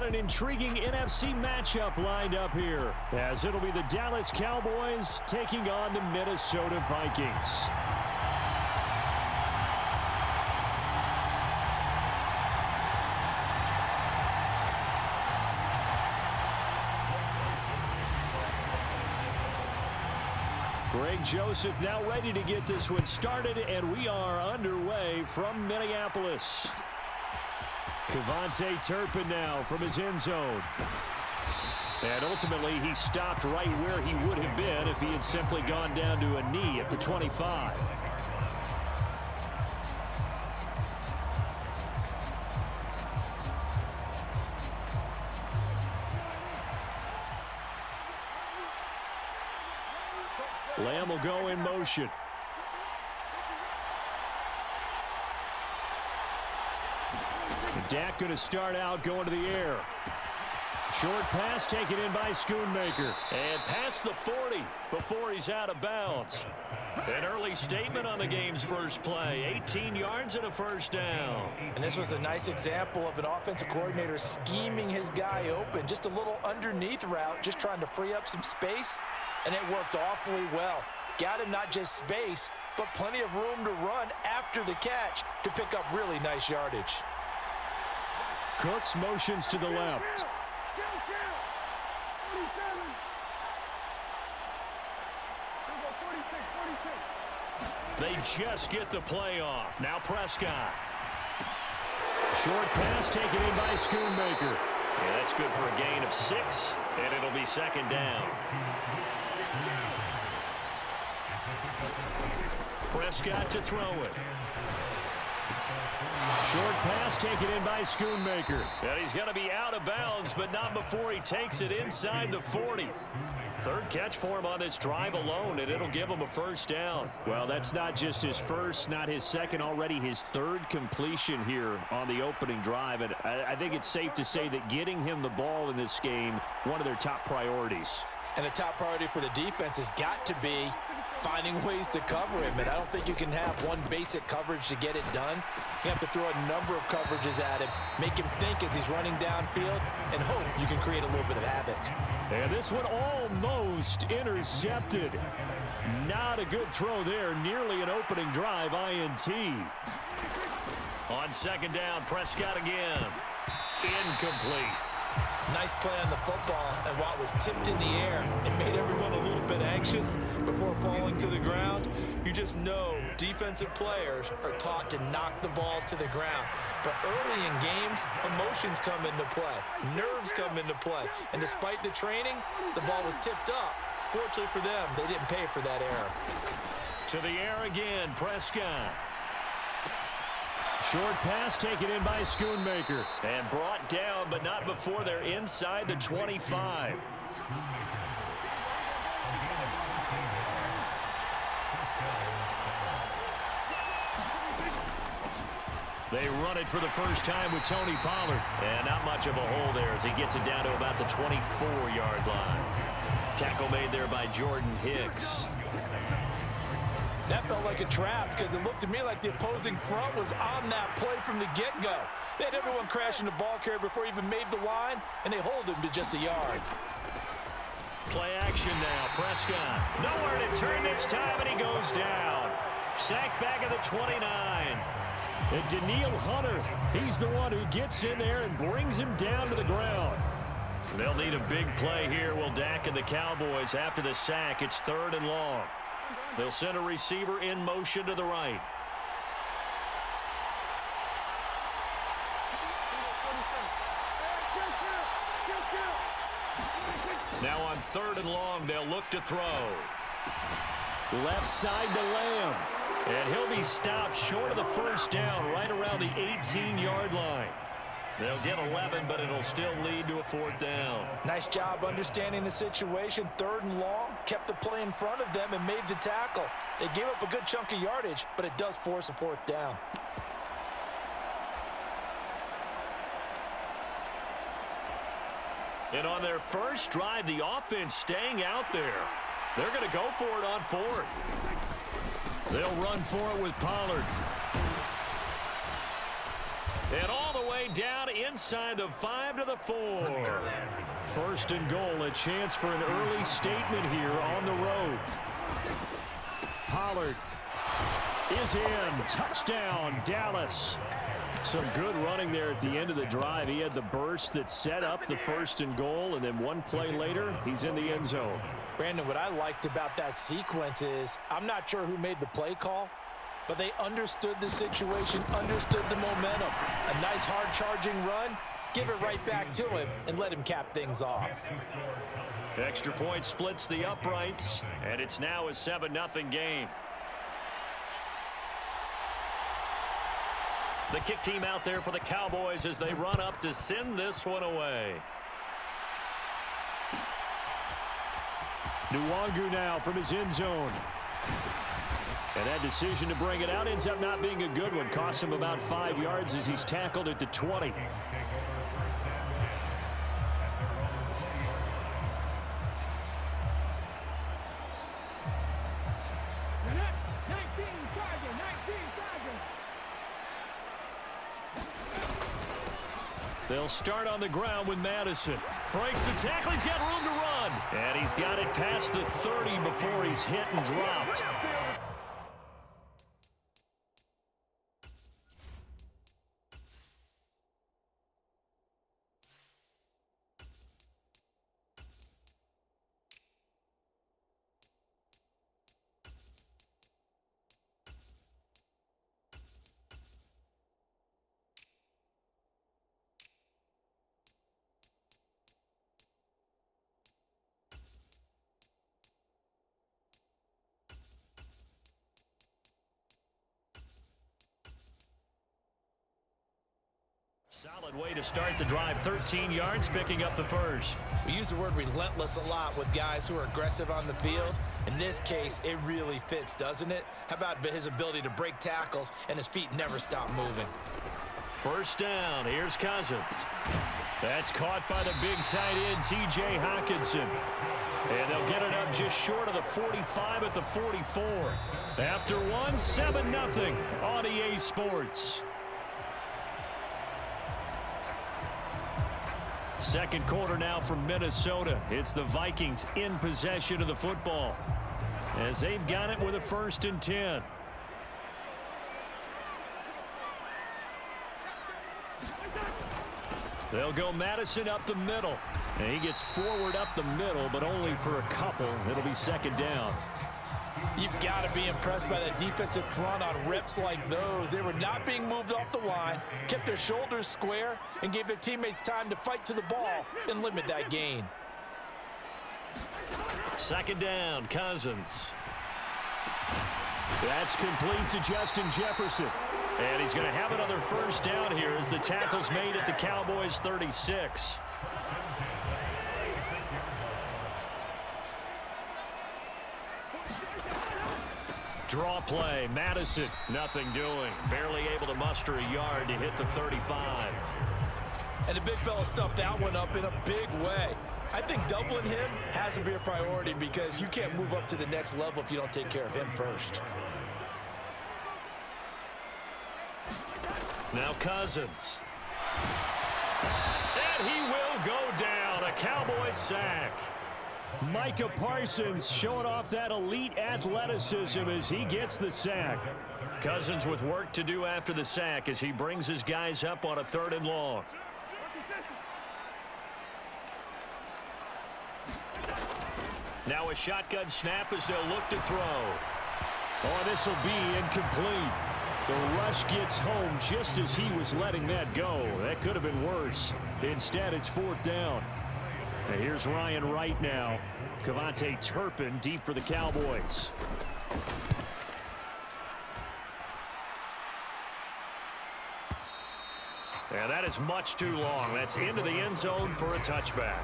an intriguing NFC matchup lined up here, as it'll be the Dallas Cowboys taking on the Minnesota Vikings. Greg Joseph now ready to get this one started, and we are underway from Minneapolis. Cavante Turpin now from his end zone. And ultimately, he stopped right where he would have been if he had simply gone down to a knee at the 25. Lamb will go in motion. Dak going to start out going to the air. Short pass taken in by Schoonmaker. And past the 40 before he's out of bounds. An early statement on the game's first play. 18 yards and a first down. And this was a nice example of an offensive coordinator scheming his guy open. Just a little underneath route, just trying to free up some space. And it worked awfully well. Got him not just space, but plenty of room to run after the catch to pick up really nice yardage. Cooks motions to the left. They just get the play off. Now Prescott. Short pass taken in by Schoonmaker. Yeah, that's good for a gain of 6, and it'll be second down. Prescott to throw it. Short pass taken in by Schoonmaker. And he's going to be out of bounds, but not before he takes it inside the 40. Third catch for him on this drive alone, and it'll give him a first down. Well, that's not just his first, not his second, already his third completion here on the opening drive. And I think it's safe to say that getting him the ball in this game, one of their top priorities. And the top priority for the defense has got to be finding ways to cover him. And I don't think you can have one basic coverage to get it done. You have to throw a number of coverages at him, make him think as he's running downfield, and hope you can create a little bit of havoc. And this one almost intercepted. Not a good throw there. Nearly an opening drive INT. On second down, Prescott again. Incomplete. Nice play on the football, and while it was tipped in the air, it made everyone a little bit anxious before falling to the ground. You just know defensive players are taught to knock the ball to the ground. But early in games, emotions come into play. Nerves come into play. And despite the training, the ball was tipped up. Fortunately for them, they didn't pay for that error. To the air again, Prescott. Short pass taken in by Schoonmaker. And brought down, but not before they're inside the 25. They run it for the first time with Tony Pollard. And not much of a hole there as he gets it down to about the 24-yard line. Tackle made there by Jordan Hicks. That felt like a trap because it looked to me like the opposing front was on that play from the get-go. They had everyone crashing the ball carrier before he even made the line, and they hold him to just a yard. Play action now. Prescott. Nowhere to turn this time, and he goes down. Sacked back at the 29. And Daniil Hunter, he's the one who gets in there and brings him down to the ground. They'll need a big play here, will Dak and the Cowboys after the sack. It's 3rd and long. They'll send a receiver in motion to the right. Now on 3rd and long, they'll look to throw. Left side to Lamb. And he'll be stopped short of the first down right around the 18-yard line. They'll get 11, but it'll still lead to a 4th down. Nice job understanding the situation. 3rd and long, kept the play in front of them and made the tackle. They gave up a good chunk of yardage, but it does force a 4th down. And on their first drive, the offense staying out there. They're going to go for it on 4th. They'll run for it with Pollard. And all the way down inside inside the 5 to the 4. First and goal, a chance for an early statement here on the road. Pollard is in. Touchdown, Dallas. Some good running there at the end of the drive. He had the burst that set up the first and goal, and then one play later, he's in the end zone. Brandon, what I liked about that sequence is I'm not sure who made the play call, but they understood the situation, understood the momentum. A nice hard-charging run, give it right back to him, and let him cap things off. Extra point splits the uprights, and it's now a 7-0 game. The kick team out there for the Cowboys as they run up to send this one away. Nwangu now from his end zone. And that decision to bring it out ends up not being a good one. Cost him about 5 yards as he's tackled at the 20. They'll start on the ground with Madison. Breaks the tackle. He's got room to run. And he's got it past the 30 before he's hit and dropped. Solid way to start the drive. 13 yards, picking up the first. We use the word relentless a lot with guys who are aggressive on the field. In this case, it really fits, doesn't it? How about his ability to break tackles and his feet never stop moving? First down. Here's Cousins. That's caught by the big tight end, T.J. Hockenson. And they'll get it up just short of the 45 at the 44. After one, 7-0 on EA Sports. Second quarter now from Minnesota. It's the Vikings in possession of the football as they've got it with a 1st and 10. They'll go Madison up the middle. And he gets forward up the middle, but only for a couple. It'll be 2nd down. You've got to be impressed by the defensive front on rips like those. They were not being moved off the line, kept their shoulders square, and gave their teammates time to fight to the ball and limit that gain. 2nd down, Cousins. That's complete to Justin Jefferson. And he's going to have another 1st down here as the tackle's made at the Cowboys' 36. Draw play, Madison, nothing doing. Barely able to muster a yard to hit the 35. And the big fella stuffed that one up in a big way. I think doubling him has to be a priority because you can't move up to the next level if you don't take care of him first. Now Cousins. And he will go down. A Cowboys sack. Micah Parsons showing off that elite athleticism as he gets the sack. Cousins with work to do after the sack as he brings his guys up on a 3rd and long. Now a shotgun snap as they'll look to throw. Oh, this will be incomplete. The rush gets home just as he was letting that go. That could have been worse. Instead, it's 4th down. And here's Ryan Wright now. Cavante Turpin deep for the Cowboys. And that is much too long. That's into the end zone for a touchback.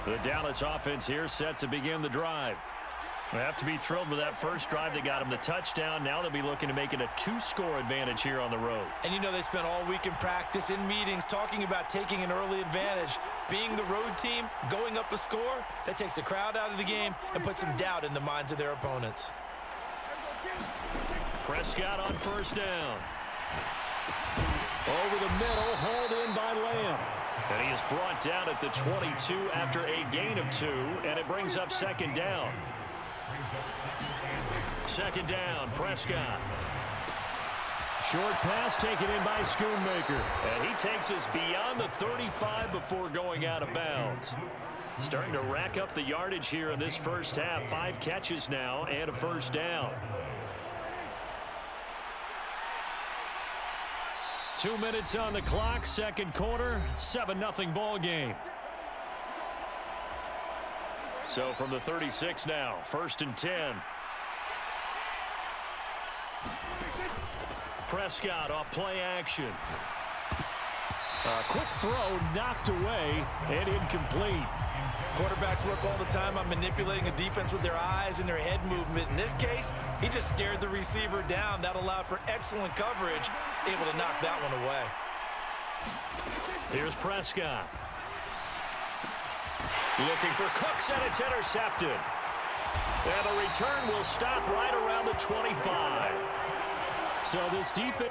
The Dallas offense here set to begin the drive. They have to be thrilled with that first drive. They got them the touchdown. Now they'll be looking to make it a 2-score advantage here on the road. And you know they spent all week in practice, in meetings, talking about taking an early advantage. Being the road team, going up a score, that takes the crowd out of the game and puts some doubt in the minds of their opponents. Prescott on first down. Over the middle, hauled in by Lamb. And he is brought down at the 22 after a gain of 2, and it brings up second down. Second down, Prescott. Short pass taken in by Schoonmaker. And he takes us beyond the 35 before going out of bounds. Starting to rack up the yardage here in this first half. 5 catches now and a first down. 2 minutes on the clock, second quarter, 7-0 ball game. So from the 36 now, 1st and 10. Prescott off play action. A quick throw knocked away and incomplete. Quarterbacks work all the time on manipulating a defense with their eyes and their head movement. In this case, he just stared the receiver down. That allowed for excellent coverage, able to knock that one away. Here's Prescott. Looking for Cooks, and it's intercepted. And the return will stop right around the 25. So this defense...